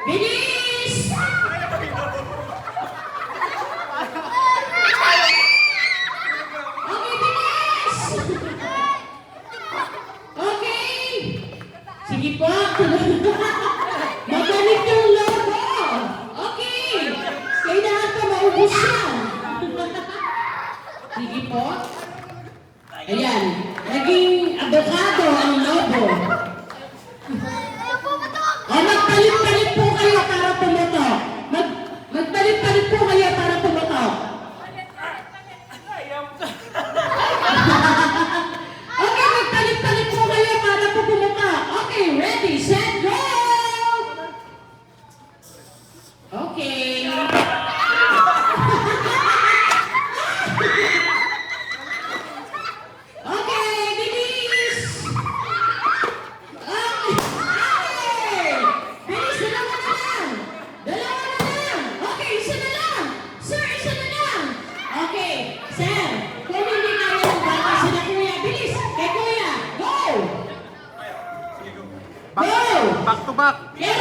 Bilis! Okay, bilis! Okay! Sige po. Magaling yung logo. Okay. Kailangan pa maubos yan. Sige po. Ayan. Naging abogado ang logo. O magpalit-palit po kayo para pumutok. Magpalit-palit po kayo para pumutok. Okay, magpalit-palit po kayo para pumutok. Okay, ready, set, go! Okay. Okay, bilis! Okay! Bilis, dalawa na lang! Dalawa na lang! Okay, isa na lang! Sir, isa na lang! Okay, sir, kung hindi kaya ng bata sila kuya, bilis! Kay kuya, go! Go! Back to back. Yes!